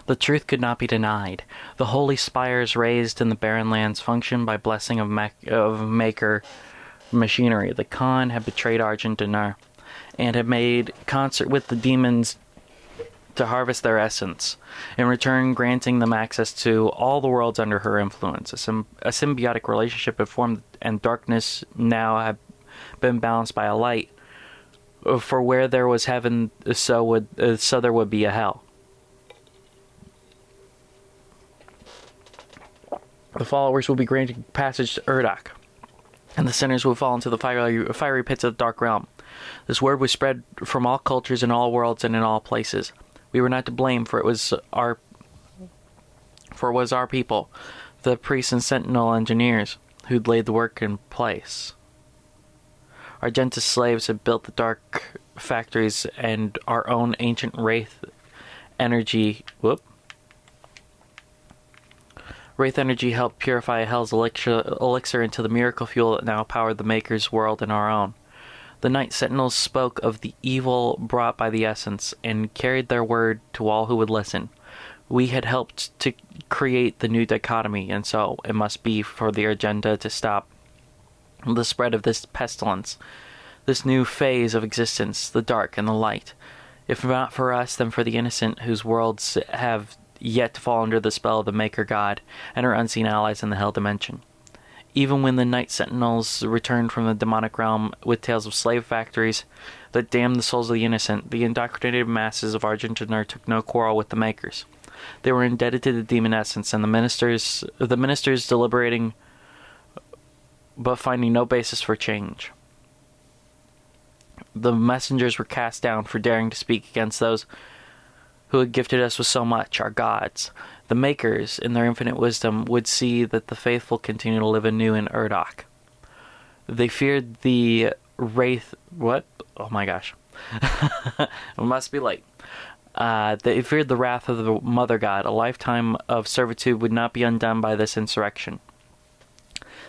The truth could not be denied. The holy spires raised in the barren lands functioned by blessing of Maker machinery. The Khan had betrayed Argent Dinar and had made concert with the demons to harvest their essence, in return granting them access to all the worlds under her influence. A symbiotic relationship had formed, and darkness now had been balanced by a light. For where there was heaven, so there would be a hell. The followers would be granted passage to Urdok, and the sinners would fall into the fiery pits of the Dark Realm. This word was spread from all cultures in all worlds and in all places. We were not to blame, for it was our people, the priests and sentinel engineers, who'd laid the work in place. Argenta's slaves had built the dark factories, and our own ancient Wraith energy helped purify Hell's elixir into the miracle fuel that now powered the Maker's world and our own. The Night Sentinels spoke of the evil brought by the essence, and carried their word to all who would listen. We had helped to create the new dichotomy, and so it must be for the Argenta to stop the spread of this pestilence, this new phase of existence, the dark and the light. If not for us, then for the innocent, whose worlds have yet to fall under the spell of the Maker God and her unseen allies in the Hell Dimension. Even when the Night Sentinels returned from the demonic realm with tales of slave factories that damned the souls of the innocent, the indoctrinated masses of Argent Dinar took no quarrel with the Makers. They were indebted to the demon essence, and the ministers deliberating, but finding no basis for change. The messengers were cast down for daring to speak against those who had gifted us with so much, our gods. The Makers, in their infinite wisdom, would see that the faithful continue to live anew in Urdok. They feared the Wraith... What? Oh my gosh. It must be late. They feared the wrath of the Mother God. A lifetime of servitude would not be undone by this insurrection.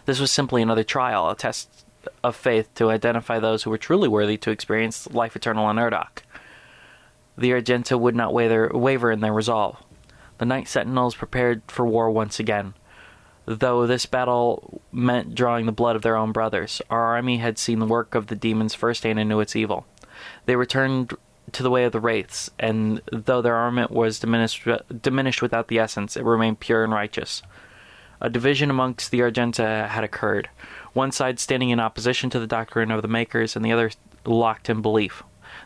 This was simply another trial, a test of faith to identify those who were truly worthy to experience life eternal in Urdok. The Argenta would not waver in their resolve. The Night Sentinels prepared for war once again. Though this battle meant drawing the blood of their own brothers, our army had seen the work of the demons firsthand and knew its evil. They returned to the way of the Wraiths, and though their armament was diminished without the essence, it remained pure and righteous. A division amongst the Argenta had occurred, one side standing in opposition to the doctrine of the Makers, and the other locked in belief.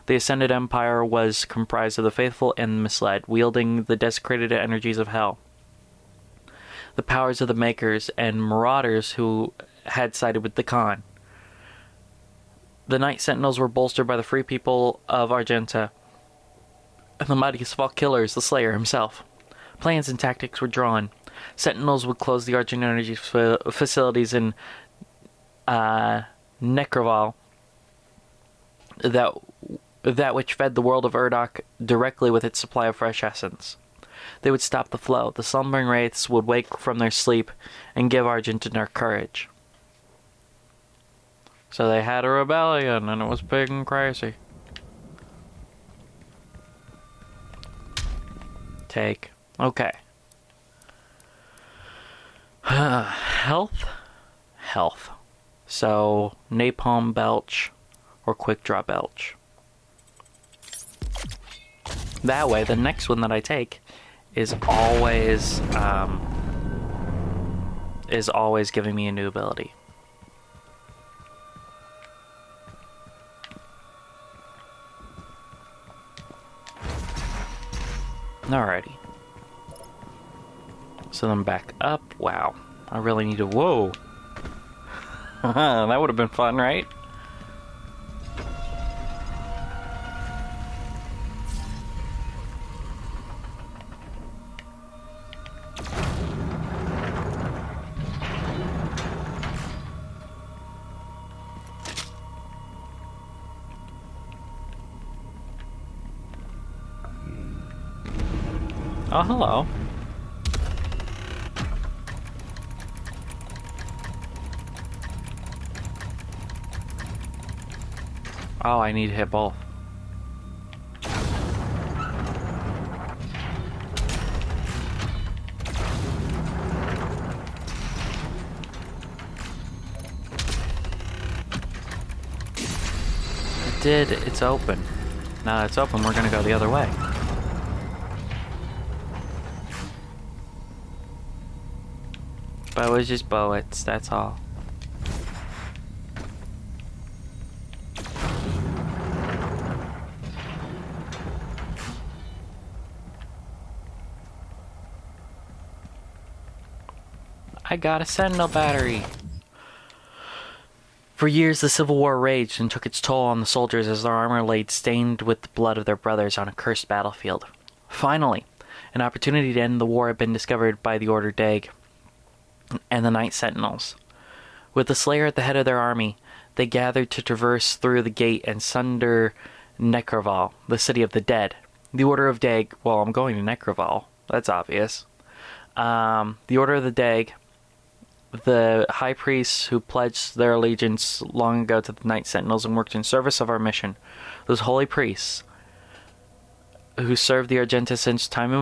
The Ascended Empire was comprised of the faithful and the misled, wielding the desecrated energies of hell. The powers of the Makers and marauders who had sided with the Khan. The Night Sentinels were bolstered by the free people of Argenta, and the mightiest of all killers, the Slayer himself. Plans and tactics were drawn. Sentinels would close the Argent Energy facilities in Necroval, that which fed the world of Urdok directly with its supply of fresh essence. They would stop the flow. The slumbering wraiths would wake from their sleep and give Argent Dinar courage. So they had a rebellion, and it was big and crazy. Take. Okay. Health? Health. So, Napalm Belch or Quick Draw Belch. That way, the next one that I take is always giving me a new ability. Alrighty. So then back up. Wow. I really need to... Whoa. That would have been fun, right? Oh, hello. Oh, I need to hit both. did. It's open. Now that it's open, we're gonna go the other way. But it was just bullets, that's all. I got a Sentinel battery. For years, the Civil War raged and took its toll on the soldiers as their armor laid stained with the blood of their brothers on a cursed battlefield. Finally, an opportunity to end the war had been discovered by the Order Daig and the Night Sentinels. With the Slayer at the head of their army, they gathered to traverse through the gate and sunder Necroval, the city of the dead. The Order of Daig, well, I'm going to Necroval, that's obvious. The Order of the Daig, the high priests who pledged their allegiance long ago to the Night Sentinels and worked in service of our mission, those holy priests who served the Argenta since time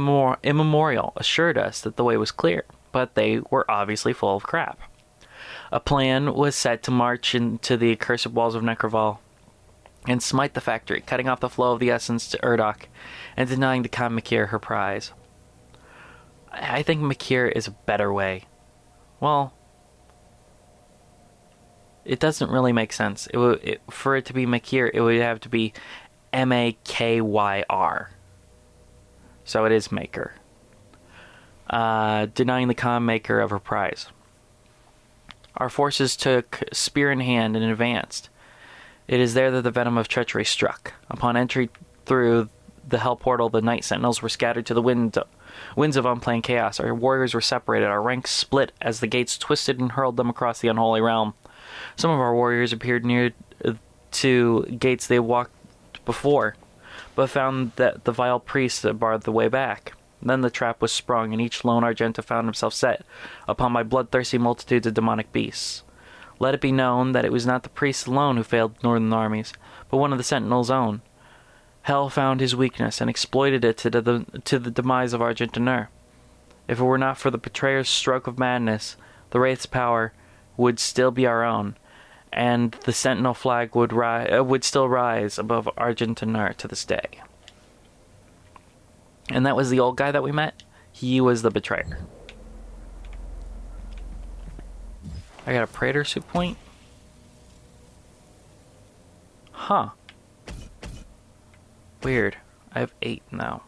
immemorial, assured us that the way was clear, but they were obviously full of crap. A plan was set to march into the accursed walls of Necroval and smite the factory, cutting off the flow of the essence to Urdak and denying the Khan Makir her prize. I think Makir is a better way. Well, it doesn't really make sense. For it to be Makir, it would have to be M-A-K-Y-R. So it is Maker. Denying the Khan Maker of her prize. Our forces took spear in hand and advanced. It is there that the venom of treachery struck. Upon entry through the Hell Portal, the Night Sentinels were scattered to the winds of unplanned chaos. Our warriors were separated, our ranks split as the gates twisted and hurled them across the unholy realm. Some of our warriors appeared near to gates they walked before, but found that the vile priests had barred the way back. Then the trap was sprung, and each lone Argenta found himself set upon by bloodthirsty multitudes of demonic beasts. Let it be known that it was not the priests alone who failed northern armies, but one of the Sentinels' own. Hell found his weakness and exploited it to the demise of Argenta Nur. If it were not for the betrayer's stroke of madness, the Wraith's power would still be our own, and the Sentinel flag would still rise above Argenta Nur to this day. And that was the old guy that we met. He was the betrayer. I got a Praetor suit point. Huh. Weird. I have 8 now.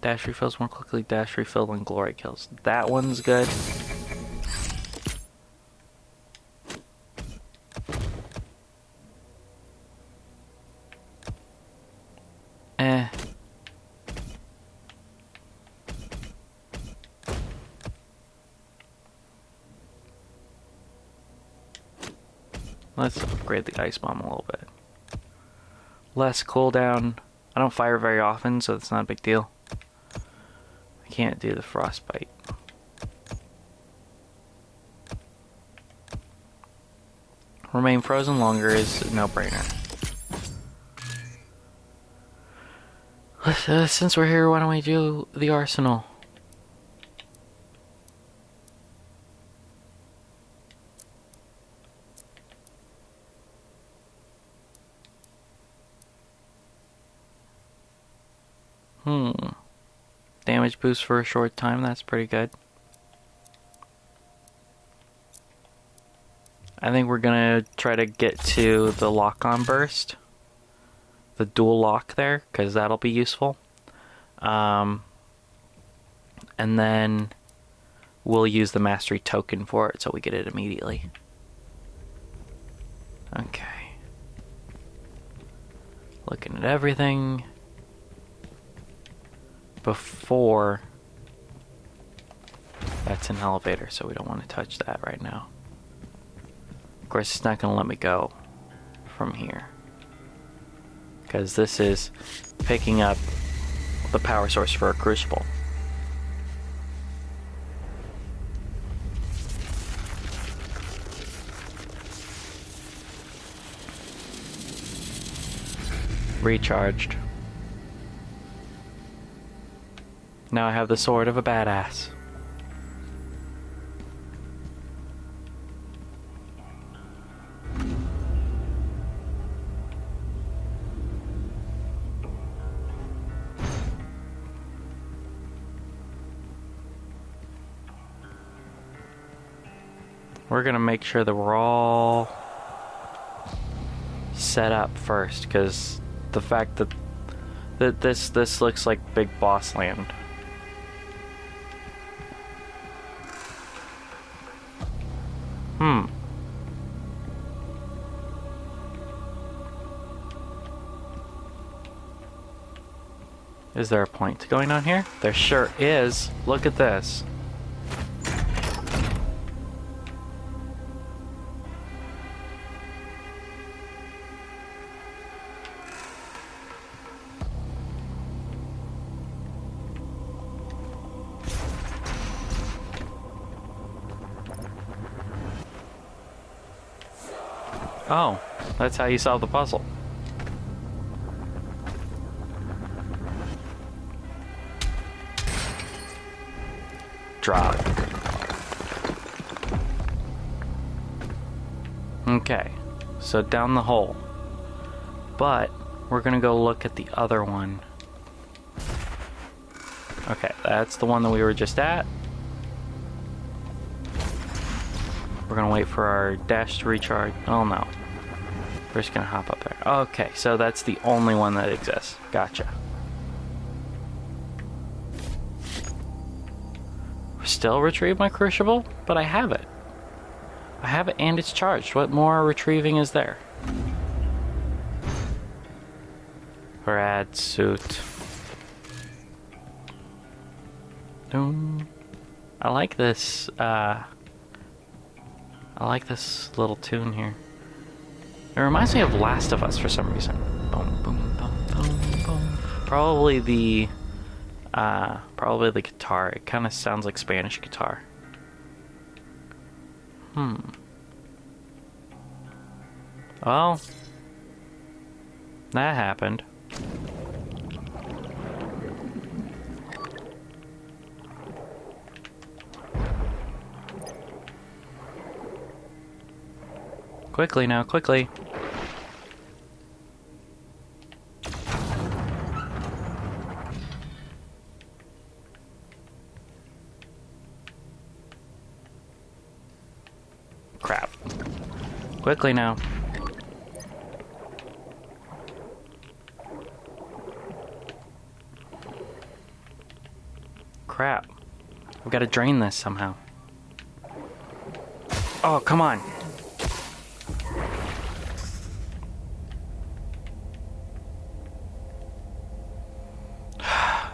Dash refills more quickly. Dash refill than glory kills. That one's good. Let's upgrade the ice bomb a little bit. Less cooldown. I don't fire very often, so it's not a big deal. I can't do the frostbite. Remain frozen longer is a no-brainer. Since we're here, why don't we do the arsenal? Damage boost for a short time, that's pretty good. I think we're gonna try to get to the lock-on burst. The dual lock there, because that'll be useful. And then we'll use the mastery token for it so we get it immediately. Okay. Looking at everything. Before, that's an elevator, so we don't want to touch that right now. Of course, it's not going to let me go from here, because this is picking up the power source for a crucible. Recharged. Now I have the sword of a badass. we're gonna make sure that we're all set up first, because the fact that this looks like big boss land. Is there a point to going on here? There sure is. Look at this. Oh, that's how you solve the puzzle. Drop. Okay, so down the hole. But we're gonna go look at the other one. Okay, that's the one that we were just at. We're gonna wait for our dash to recharge. Oh no. We're just gonna hop up there. Okay, so that's the only one that exists. Gotcha. Still retrieve my crucible, but I have it. I have it and it's charged. What more retrieving is there? Rad suit. I like this. I like this little tune here. It reminds me of Last of Us for some reason. Boom, boom, boom, boom, boom. Probably the guitar. It kind of sounds like Spanish guitar. Well, that happened. Quickly now, quickly. Crap. Quickly now. Crap. I've got to drain this somehow. Oh, come on.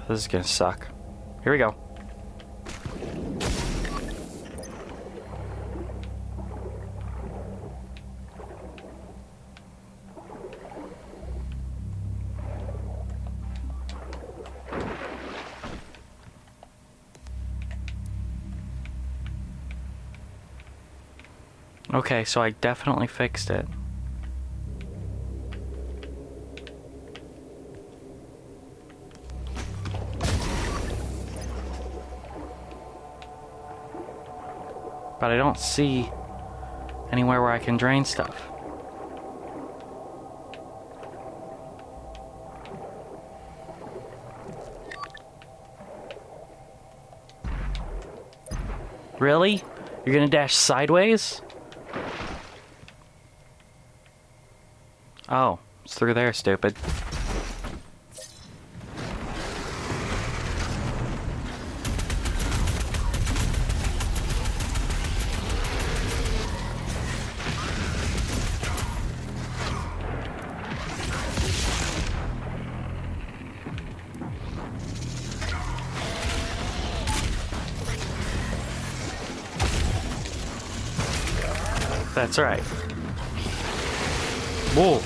This is gonna suck. Here we go. Okay, so I definitely fixed it. But I don't see anywhere where I can drain stuff. Really? You're gonna dash sideways? Oh, it's through there, stupid. That's right. Whoa.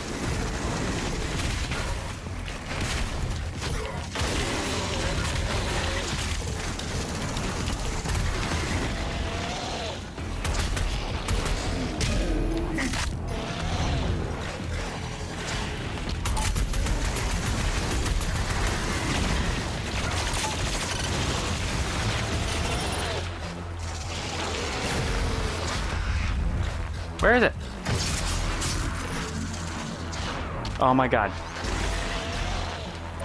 Where is it? Oh my god.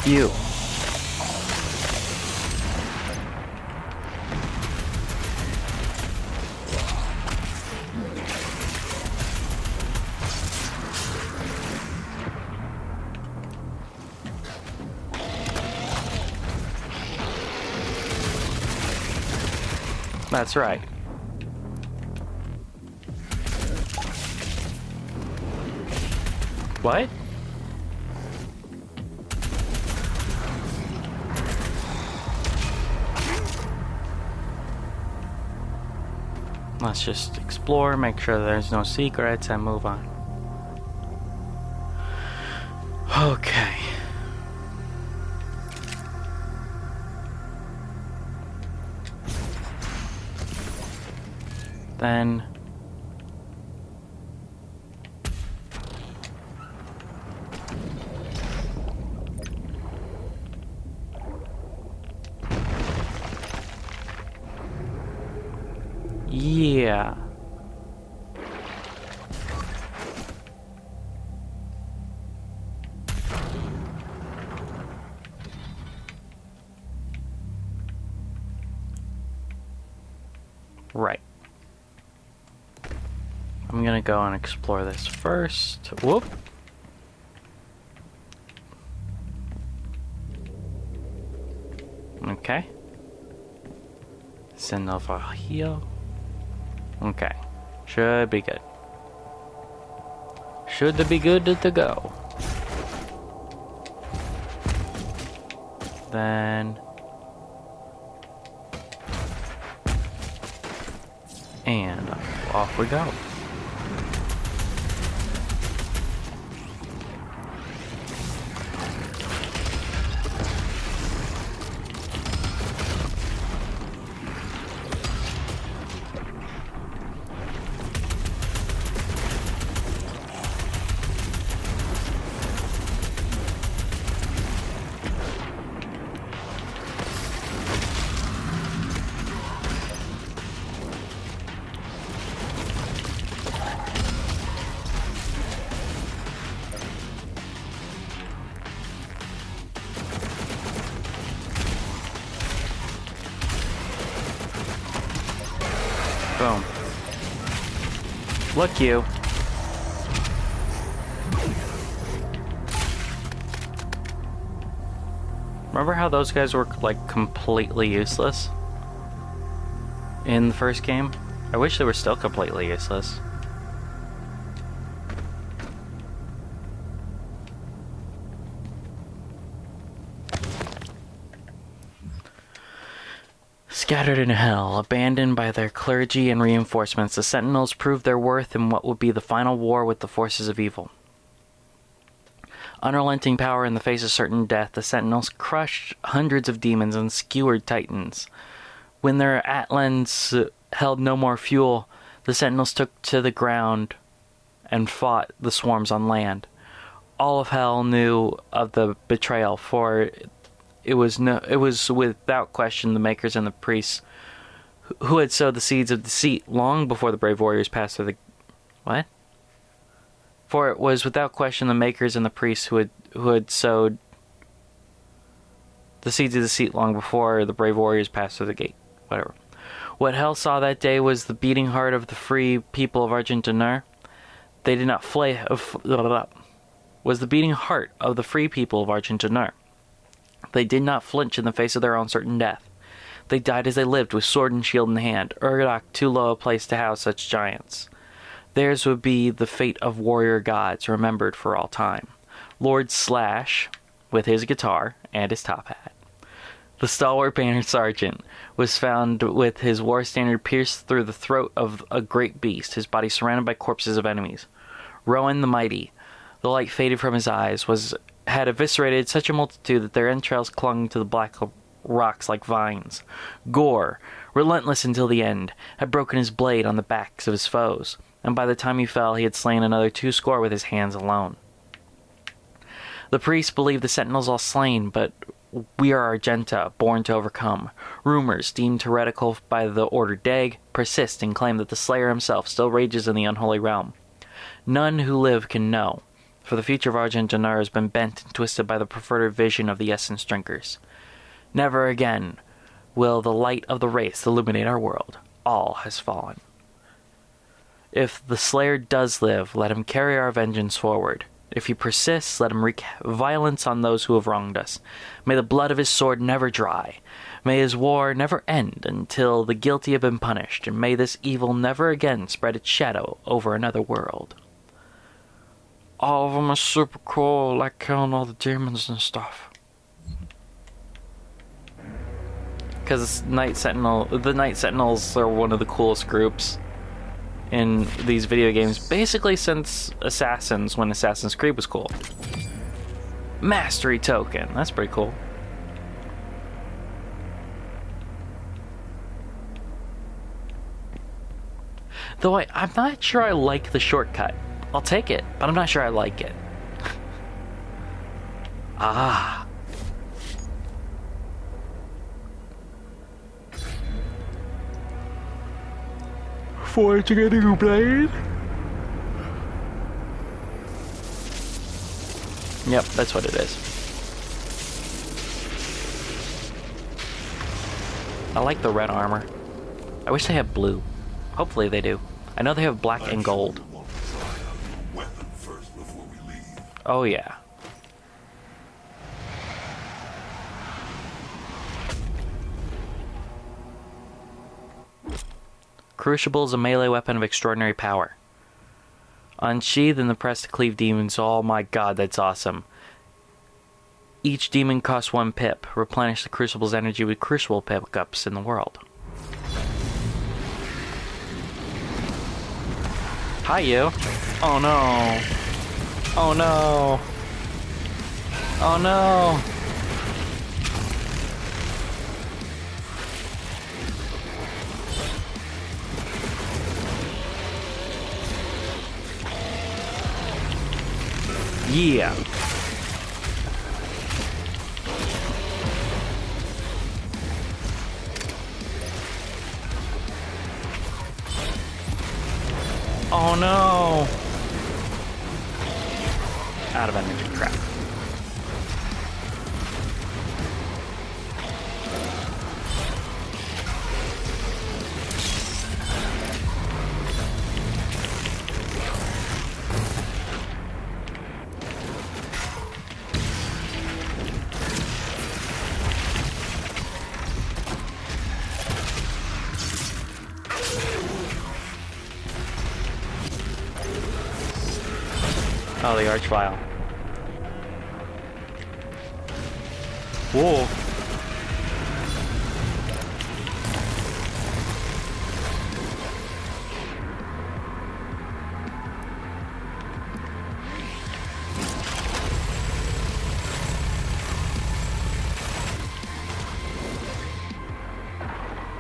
You. That's right. What? Let's just explore, make sure there's no secrets, and move on. Okay. Then... yeah. Right. I'm gonna go and explore this first. Whoop. Okay. Send over here. Okay. Should be good. Should be good to go. Then... and off we go. Boom. Look you. Remember how those guys were like completely useless in the first game? I wish they were still completely useless. Scattered in hell, abandoned by their clergy and reinforcements, the Sentinels proved their worth in what would be the final war with the forces of evil. Unrelenting power in the face of certain death, the Sentinels crushed hundreds of demons and skewered titans. When their Atlands held no more fuel, the Sentinels took to the ground and fought the swarms on land. All of hell knew of the betrayal, for it was without question the Makers and the priests who had sowed the seeds of deceit long before the brave warriors passed through the... What? For it was without question the Makers and the priests who had sowed the seeds of deceit long before the brave warriors passed through the gate. Whatever. What hell saw that day was the beating heart of the free people of Argent D'Nur. They did not was the beating heart of the free people of Argent D'Nur. They did not flinch in the face of their own certain death. They died as they lived, with sword and shield in hand, Urdak too low a place to house such giants. Theirs would be the fate of warrior gods, remembered for all time. Lord Slash, with his guitar and his top hat. The stalwart bannered sergeant was found with his war standard pierced through the throat of a great beast, his body surrounded by corpses of enemies. Rowan the mighty, the light faded from his eyes, had eviscerated such a multitude that their entrails clung to the black rocks like vines. Gore, relentless until the end, had broken his blade on the backs of his foes, and by the time he fell he had slain another 200 with his hands alone. The priests believed the Sentinels all slain, but we are Argenta, born to overcome. Rumors, deemed heretical by the Order Deg, persist and claim that the Slayer himself still rages in the unholy realm. None who live can know, for the future of Argent D'Nur has been bent and twisted by the perverted vision of the essence drinkers. Never again will the light of the race illuminate our world. All has fallen. If the Slayer does live, let him carry our vengeance forward. If he persists, let him wreak violence on those who have wronged us. May the blood of his sword never dry. May his war never end until the guilty have been punished, and may this evil never again spread its shadow over another world. All of them are super cool, like killing all the demons and stuff. Because the Night Sentinels are one of the coolest groups in these video games, basically since Assassins, when Assassin's Creed was cool. Mastery token, that's pretty cool. Though I'm not sure I like the shortcut. I'll take it, but I'm not sure I like it. Ah. Forging a new blade? Yep, that's what it is. I like the red armor. I wish they had blue. Hopefully they do. I know they have black and gold. Oh yeah. Crucible is a melee weapon of extraordinary power. Unsheathed and the press to cleave demons. Oh my god, that's awesome. Each demon costs 1 pip. Replenish the Crucible's energy with Crucible pickups in the world. Hi, you. Oh no. Oh no. Oh no. Yeah. Oh no. Out of energy, crap. Oh, the Archvile. Whoa.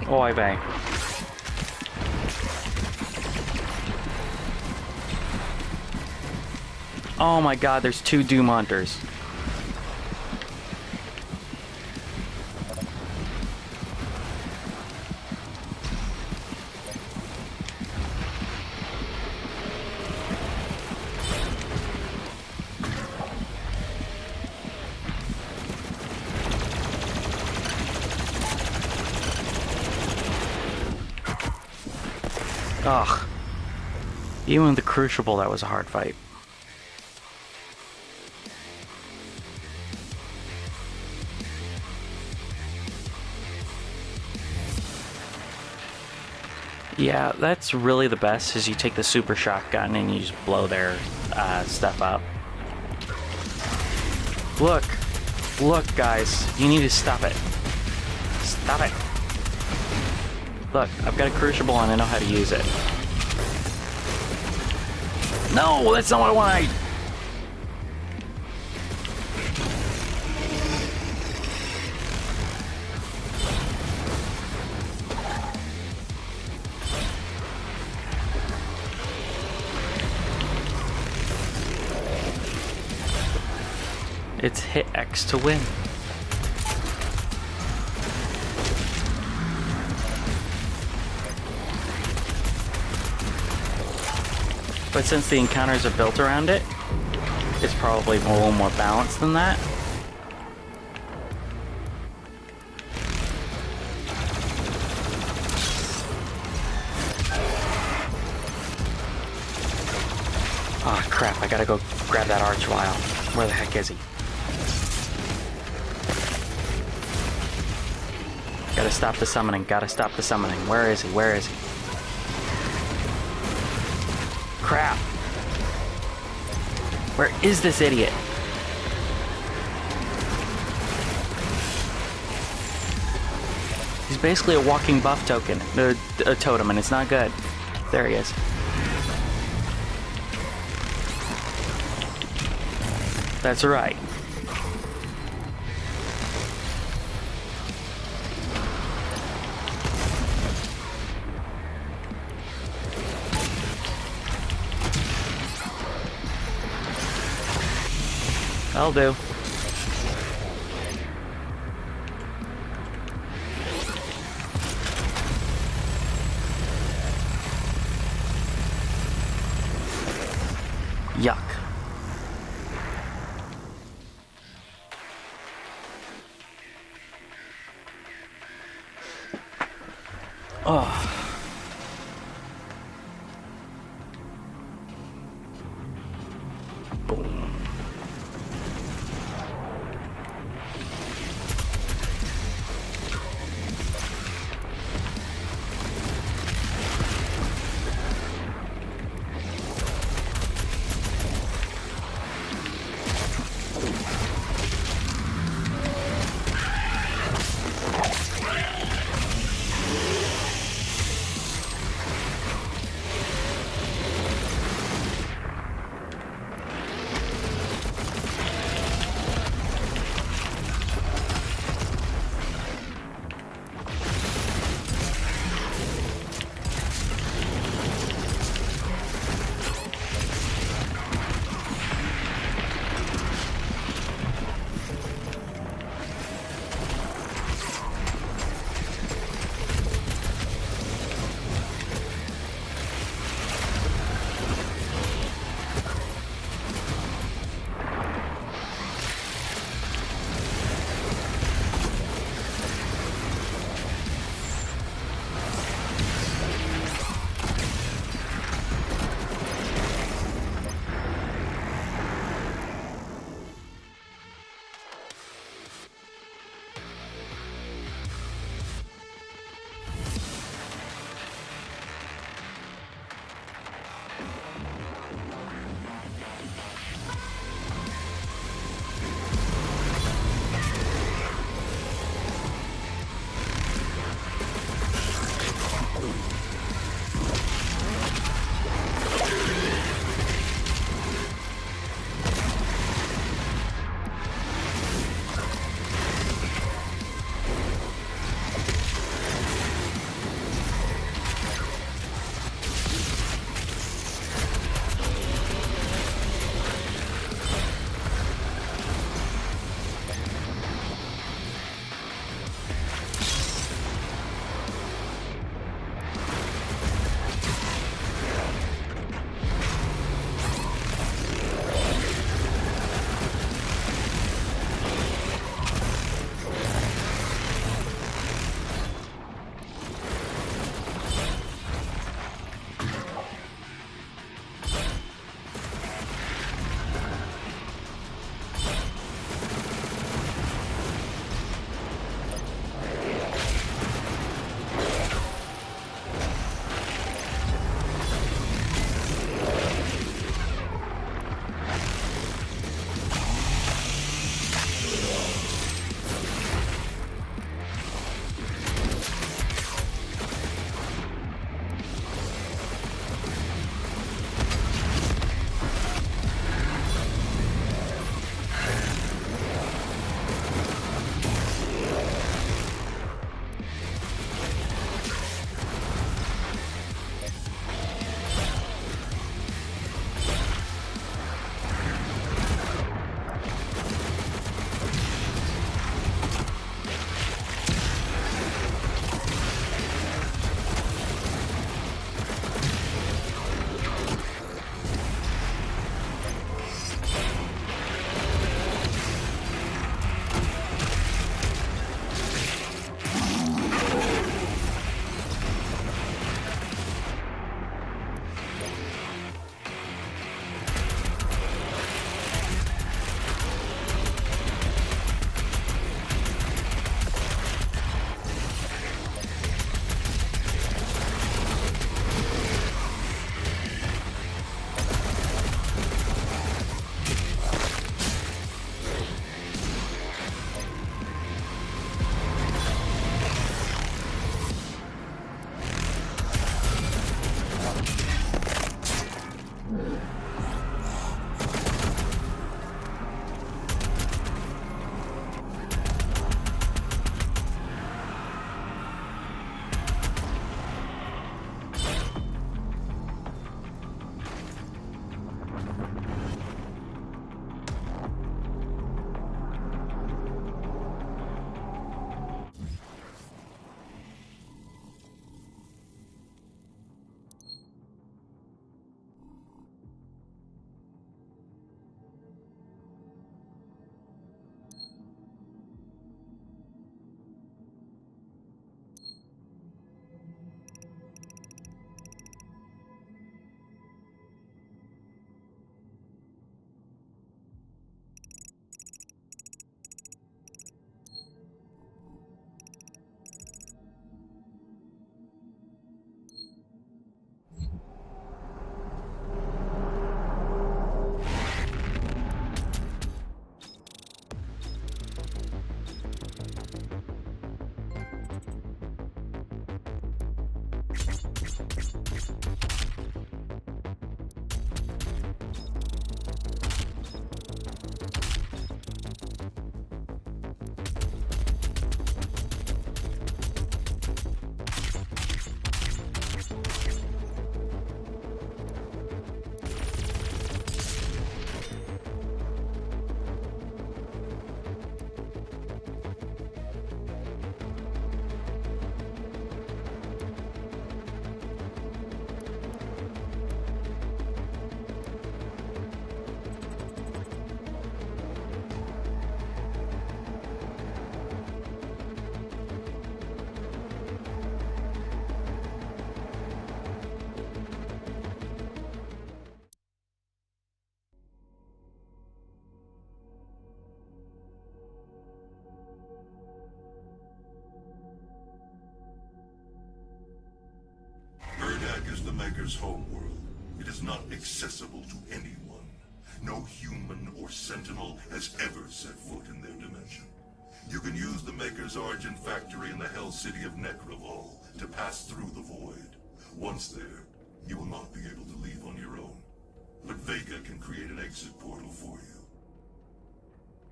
Oh, I bang. Oh my god, there's 2 Doom Hunters. Ugh. Even with the Crucible, that was a hard fight. Yeah, that's really the best, is you take the super shotgun and you just blow their stuff up. Look. Look, guys. You need to stop it. Stop it. Look, I've got a Crucible and I know how to use it. No, that's not what I want. It's hit X to win. But since the encounters are built around it, it's probably a little more balanced than that. Oh crap, I gotta go grab that Archvile. Where the heck is he? Gotta stop the summoning. Gotta stop the summoning. Where is he? Where is he? Crap. Where is this idiot? He's basically a walking buff token. A totem, and it's not good. There he is. That's right. That'll do. Yuck. Oh. Boom. Maker's homeworld. It is not accessible to anyone. No human or Sentinel has ever set foot in their dimension. You can use the Maker's origin factory in the Hell City of Nekravol to pass through the Void. Once there, you will not be able to leave on your own. But Vega can create an exit portal for you.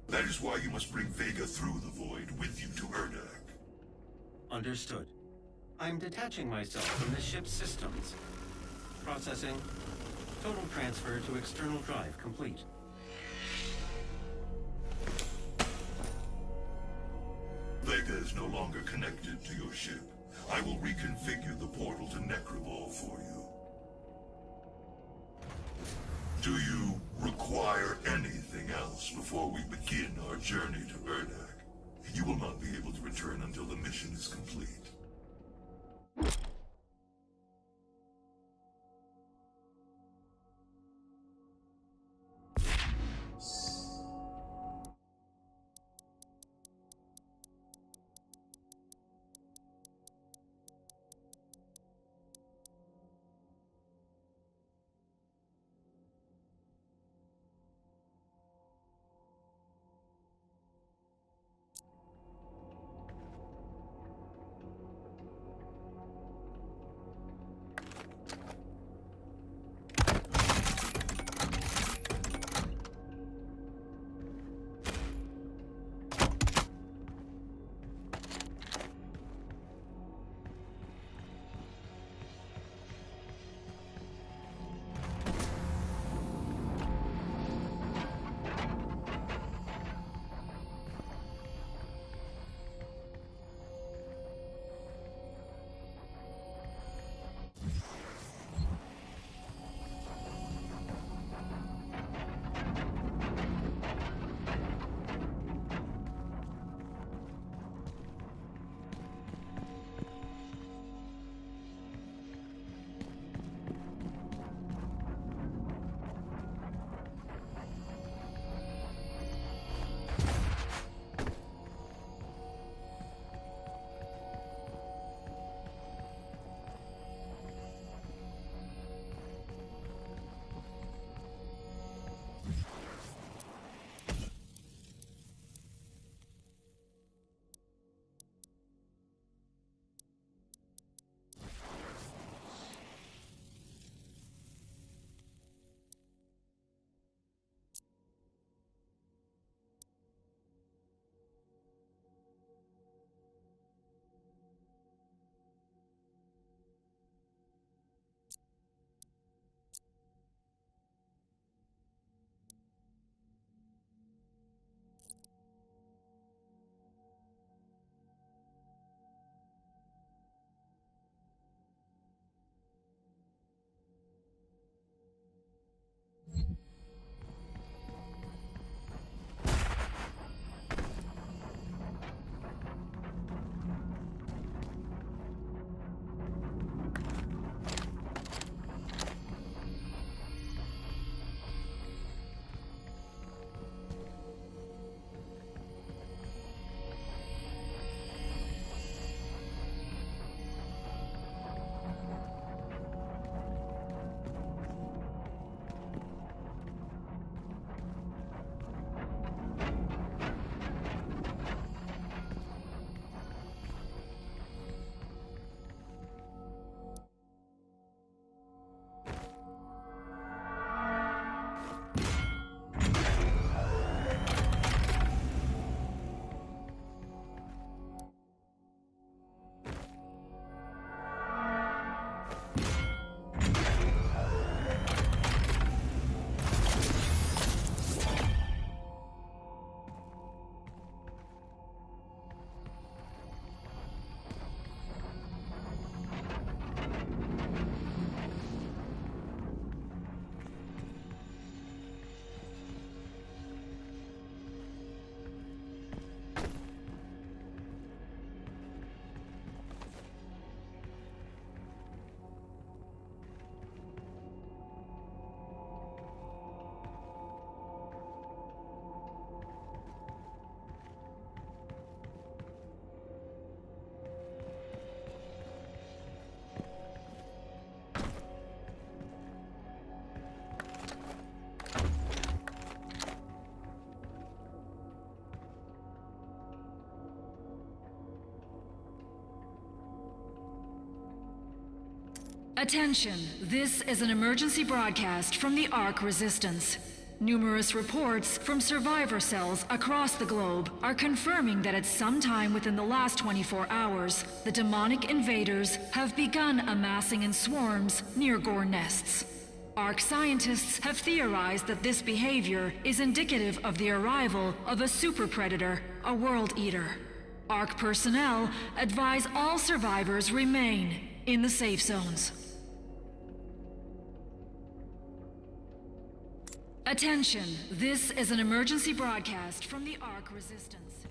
That is why you must bring Vega through the Void with you to Urdak. Understood. I'm detaching myself from the ship's systems. Processing. Total transfer to external drive complete. Vega is no longer connected to your ship. I will reconfigure the portal to Nekravol for you. Do you require anything else before we begin our journey to Urdak? You will not be able to return until the mission is complete. Attention, this is an emergency broadcast from the Ark Resistance. Numerous reports from survivor cells across the globe are confirming that at some time within the last 24 hours, the demonic invaders have begun amassing in swarms near Gore nests. Ark scientists have theorized that this behavior is indicative of the arrival of a super predator, a world eater. Ark personnel advise all survivors remain in the safe zones. Attention, this is an emergency broadcast from the Ark Resistance.